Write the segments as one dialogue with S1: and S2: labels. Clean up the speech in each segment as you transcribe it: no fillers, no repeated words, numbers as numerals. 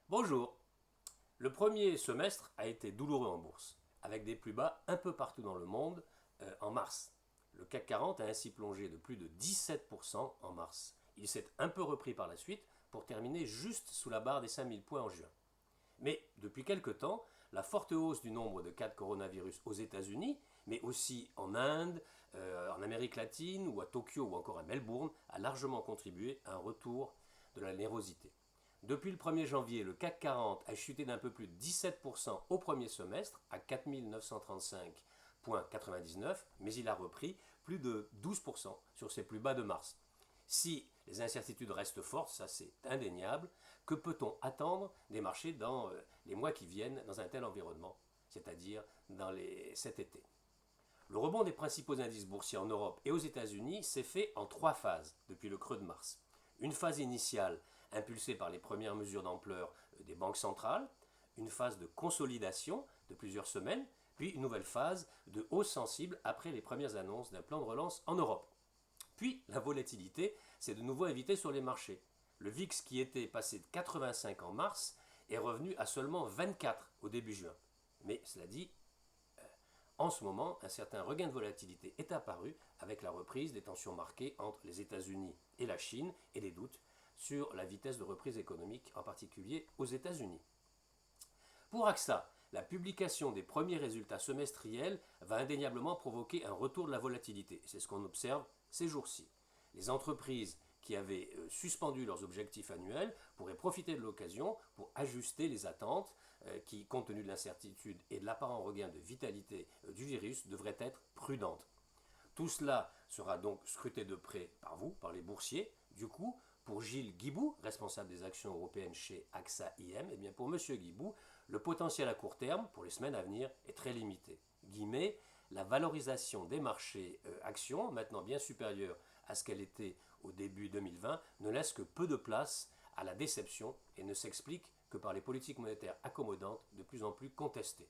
S1: Bonjour. Le premier semestre a été douloureux en bourse, avec des plus bas un peu partout dans le monde en mars. Le CAC 40 a ainsi plongé de plus de 17% en mars. Il s'est un peu repris par la suite pour terminer juste sous la barre des 5000 points en juin. Mais depuis quelque temps, la forte hausse du nombre de cas de coronavirus aux États-Unis, mais aussi en Inde, en Amérique latine ou à Tokyo ou encore à Melbourne, a largement contribué à un retour de la nervosité. Depuis le 1er janvier, le CAC 40 a chuté d'un peu plus de 17% au premier semestre à 4 935,99, mais il a repris plus de 12% sur ses plus bas de mars. Si les incertitudes restent fortes, ça c'est indéniable, que peut-on attendre des marchés dans les mois qui viennent dans un tel environnement, c'est-à-dire cet été? Le rebond des principaux indices boursiers en Europe et aux États-Unis s'est fait en trois phases depuis le creux de mars. Une phase initiale impulsée par les premières mesures d'ampleur des banques centrales, une phase de consolidation de plusieurs semaines, puis une nouvelle phase de hausse sensible après les premières annonces d'un plan de relance en Europe. Puis la volatilité s'est de nouveau invitée sur les marchés. Le VIX qui était passé de 85 en mars est revenu à seulement 24 au début juin. Mais cela dit, en ce moment, un certain regain de volatilité est apparu avec la reprise des tensions marquées entre les États-Unis et la Chine et des doutes sur la vitesse de reprise économique, en particulier aux États-Unis. Pour AXA, la publication des premiers résultats semestriels va indéniablement provoquer un retour de la volatilité. C'est ce qu'on observe ces jours-ci. Les entreprises qui avaient suspendu leurs objectifs annuels pourraient profiter de l'occasion pour ajuster les attentes qui, compte tenu de l'incertitude et de l'apparent regain de vitalité du virus, devraient être prudentes. Tout cela sera donc scruté de près par vous, par les boursiers. Du coup, pour Gilles Guibou, responsable des actions européennes chez AXA IM, et bien pour M. Guibou, le potentiel à court terme, pour les semaines à venir, est très limité. Guillemets, la valorisation des marchés actions, maintenant bien supérieure à ce qu'elle était au début 2020, ne laisse que peu de place à la déception et ne s'explique que par les politiques monétaires accommodantes de plus en plus contestées.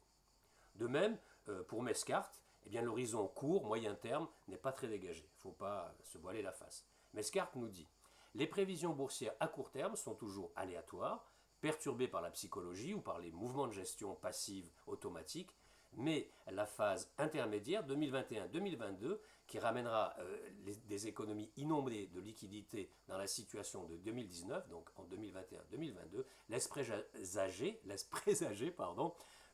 S1: De même, pour Mescart, eh bien, l'horizon court, moyen terme, n'est pas très dégagé. Il ne faut pas se voiler la face. Mescart nous dit: les prévisions boursières à court terme sont toujours aléatoires, perturbées par la psychologie ou par les mouvements de gestion passive automatiques, mais la phase intermédiaire 2021-2022, qui ramènera des économies inondées de liquidités dans la situation de 2019, donc en 2021-2022, laisse présager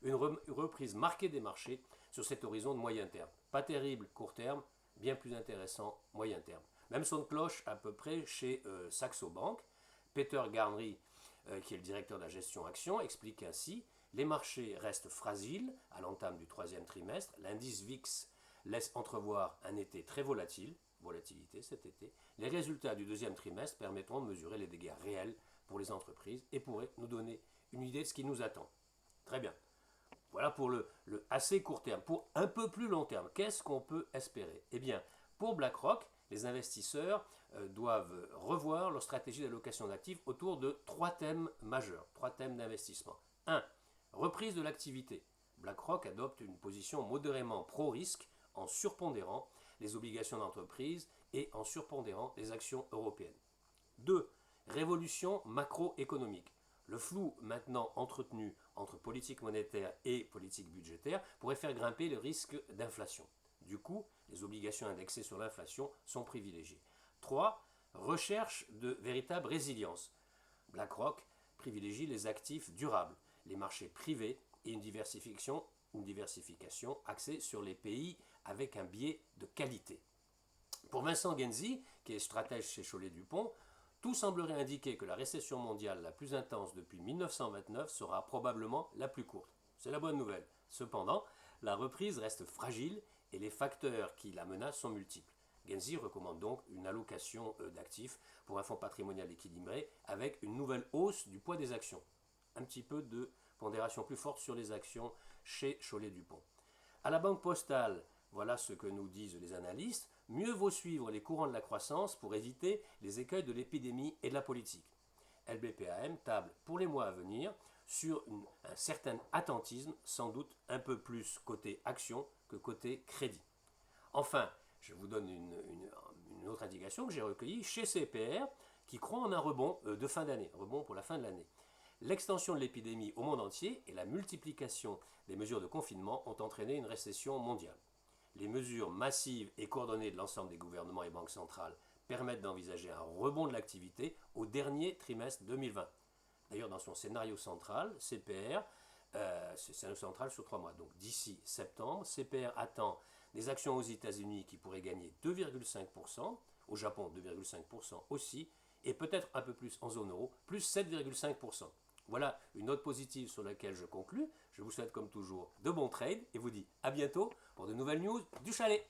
S1: une reprise marquée des marchés sur cet horizon de moyen terme. Pas terrible court terme, bien plus intéressant moyen terme. Même son de cloche à peu près chez Saxo Bank. Peter Garnery, qui est le directeur de la gestion action, explique ainsi: les marchés restent fragiles à l'entame du troisième trimestre. L'indice VIX laisse entrevoir un été très volatilité cet été. Les résultats du deuxième trimestre permettront de mesurer les dégâts réels pour les entreprises et pourraient nous donner une idée de ce qui nous attend. Très bien. Voilà pour le assez court terme. Pour un peu plus long terme, qu'est-ce qu'on peut espérer? Eh bien, pour BlackRock, les investisseurs doivent revoir leur stratégie d'allocation d'actifs autour de trois thèmes majeurs, trois thèmes d'investissement. 1. Reprise de l'activité. BlackRock adopte une position modérément pro-risque en surpondérant les obligations d'entreprise et en surpondérant les actions européennes. 2. Révolution macroéconomique. Le flou maintenant entretenu entre politique monétaire et politique budgétaire pourrait faire grimper le risque d'inflation. Du coup, les obligations indexées sur l'inflation sont privilégiées. 3. Recherche de véritable résilience. BlackRock privilégie les actifs durables, les marchés privés et une diversification axée sur les pays avec un biais de qualité. Pour Vincent Genzi, qui est stratège chez Cholet-Dupont, tout semblerait indiquer que la récession mondiale la plus intense depuis 1929 sera probablement la plus courte. C'est la bonne nouvelle. Cependant, la reprise reste fragile et les facteurs qui la menacent sont multiples. Genzi recommande donc une allocation d'actifs pour un fonds patrimonial équilibré avec une nouvelle hausse du poids des actions. Un petit peu de pondération plus forte sur les actions chez Cholet-Dupont. À la Banque Postale, voilà ce que nous disent les analystes: mieux vaut suivre les courants de la croissance pour éviter les écueils de l'épidémie et de la politique. LBPAM table pour les mois à venir sur un certain attentisme, sans doute un peu plus côté action que côté crédit. Enfin, je vous donne une autre indication que j'ai recueillie chez CPR, qui croit en un rebond de fin d'année, rebond pour la fin de l'année. L'extension de l'épidémie au monde entier et la multiplication des mesures de confinement ont entraîné une récession mondiale. Les mesures massives et coordonnées de l'ensemble des gouvernements et banques centrales permettent d'envisager un rebond de l'activité au dernier trimestre 2020. D'ailleurs, dans son scénario central, CPR, c'est scénario central sur 3 mois, donc d'ici septembre, CPR attend des actions aux États-Unis qui pourraient gagner 2,5%, au Japon 2,5% aussi, et peut-être un peu plus en zone euro, plus 7,5%. Voilà une note positive sur laquelle je conclus. Je vous souhaite comme toujours de bons trades et vous dis à bientôt pour de nouvelles news du chalet.